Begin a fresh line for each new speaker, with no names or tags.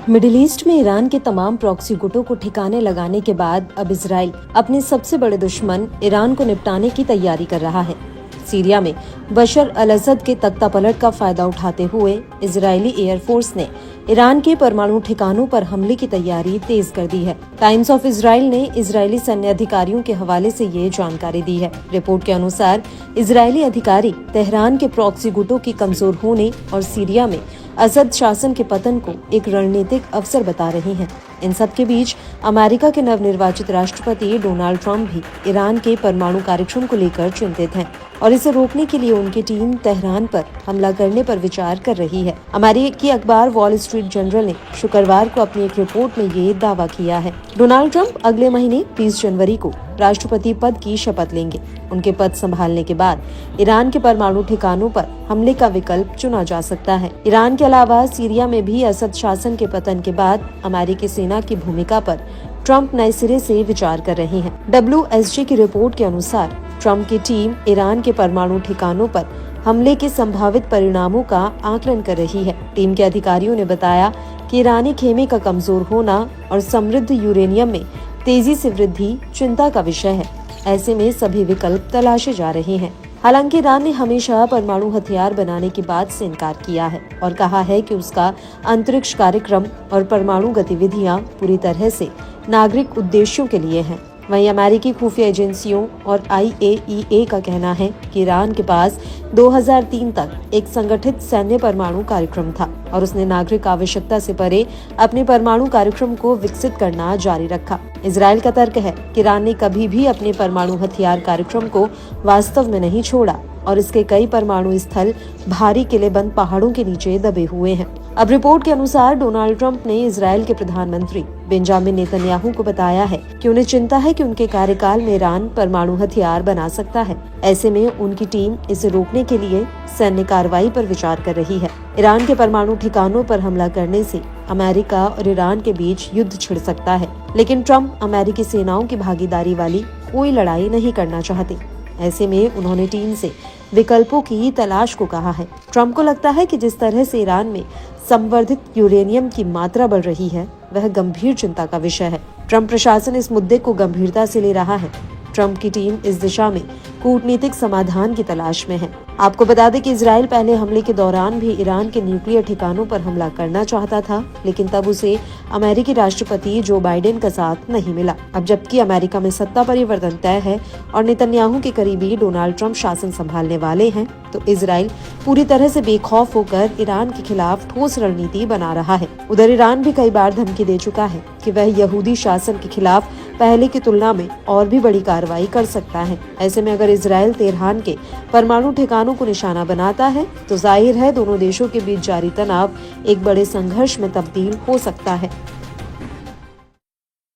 Middle east में Iran के तमाम प्रॉक्सी गुटों को ठिकाने लगाने के बाद अब इजराइल अपने सबसे बड़े दुश्मन ईरान को निपटाने की तैयारी कर रहा है। सीरिया में बशर अल असद के तख्तापलट का फायदा उठाते हुए इजरायली एयरफोर्स ने ईरान के परमाणु ठिकानों पर हमले की तैयारी तेज कर दी है। टाइम्स ऑफ इजराइल ने इजरायली सैन्य अधिकारियों के हवाले से ये जानकारी दी है। रिपोर्ट के अनुसार इजरायली अधिकारी तेहरान के प्रॉक्सी गुटों की कमजोर होने और सीरिया में असद शासन के पतन को एक रणनीतिक अवसर बता रहे हैं। इन सब के बीच अमेरिका के नवनिर्वाचित राष्ट्रपति डोनाल्ड ट्रंप भी ईरान के परमाणु कार्यक्रम को लेकर चिंतित हैं और इसे रोकने के लिए उनकी टीम तेहरान पर हमला करने पर विचार कर रही है। अमेरिकी अखबार वॉल स्ट्रीट जर्नल ने शुक्रवार को अपनी एक रिपोर्ट में ये दावा किया है। डोनाल्ड ट्रंप अगले महीने 30 जनवरी को राष्ट्रपति पद की शपथ लेंगे। उनके पद संभालने के बाद ईरान के परमाणु ठिकानों पर हमले का विकल्प चुना जा सकता है। ईरान के अलावा सीरिया में भी असद शासन के पतन के बाद अमेरिकी सेना की भूमिका पर ट्रंप नए सिरे से विचार कर रहे हैं। WSJ की रिपोर्ट के अनुसार ट्रंप की टीम ईरान के परमाणु ठिकानों पर हमले के संभावित परिणामों का आकलन कर रही है। टीम के अधिकारियों ने बताया कि ईरानी खेमे का कमजोर होना और समृद्ध यूरेनियम में तेजी से वृद्धि चिंता का विषय है। ऐसे में सभी विकल्प तलाशे जा रहे हैं। हालांकि ईरान ने हमेशा परमाणु हथियार बनाने की बात से इनकार किया है और कहा है कि उसका अंतरिक्ष कार्यक्रम और परमाणु गतिविधियां पूरी तरह से नागरिक उद्देश्यों के लिए हैं। वहीं अमेरिकी खुफिया एजेंसियों और IAEA का कहना है कि ईरान के पास 2003 तक एक संगठित सैन्य परमाणु कार्यक्रम था और उसने नागरिक आवश्यकता से परे अपने परमाणु कार्यक्रम को विकसित करना जारी रखा। इजरायल का तर्क है कि ईरान ने कभी भी अपने परमाणु हथियार कार्यक्रम को वास्तव में नहीं छोड़ा और इसके कई परमाणु स्थल भारी किलेबंद पहाड़ों के नीचे दबे हुए हैं। अब रिपोर्ट के अनुसार डोनाल्ड ट्रंप ने इजरायल के प्रधानमंत्री बेंजामिन नेतन्याहू को बताया है कि उन्हें चिंता है कि उनके कार्यकाल में ईरान परमाणु हथियार बना सकता है। ऐसे में उनकी टीम इसे रोकने के लिए सैन्य कार्रवाई पर विचार कर रही है। ईरान के परमाणु ठिकानों पर हमला करने से अमेरिका और ईरान के बीच युद्ध छिड़ सकता है, लेकिन ट्रंप अमेरिकी सेनाओं की भागीदारी वाली कोई लड़ाई नहीं करना चाहते। ऐसे में उन्होंने टीम से विकल्पों की तलाश को कहा है। ट्रंप को लगता है कि जिस तरह से ईरान में संवर्धित यूरेनियम की मात्रा बढ़ रही है वह गंभीर चिंता का विषय है। ट्रंप प्रशासन इस मुद्दे को गंभीरता से ले रहा है। ट्रंप की टीम इस दिशा में कूटनीतिक समाधान की तलाश में है। आपको बता दें कि इजराइल पहले हमले के दौरान भी ईरान के न्यूक्लियर ठिकानों पर हमला करना चाहता था, लेकिन तब उसे अमेरिकी राष्ट्रपति जो बाइडेन का साथ नहीं मिला। अब जबकि अमेरिका में सत्ता परिवर्तन तय है और नेतन्याहू के करीबी डोनाल्ड ट्रंप शासन संभालने वाले हैं, तो इजराइल पूरी तरह से बेखौफ होकर ईरान के खिलाफ ठोस रणनीति बना रहा है। उधर ईरान भी कई बार धमकी दे चुका है कि वह यहूदी शासन के खिलाफ पहले की तुलना में और भी बड़ी कार्रवाई कर सकता है। ऐसे में अगर इजराइल तेहरान के परमाणु ठिकानों को निशाना बनाता है तो जाहिर है दोनों देशों के बीच जारी तनाव एक बड़े संघर्ष में तब्दील हो सकता है।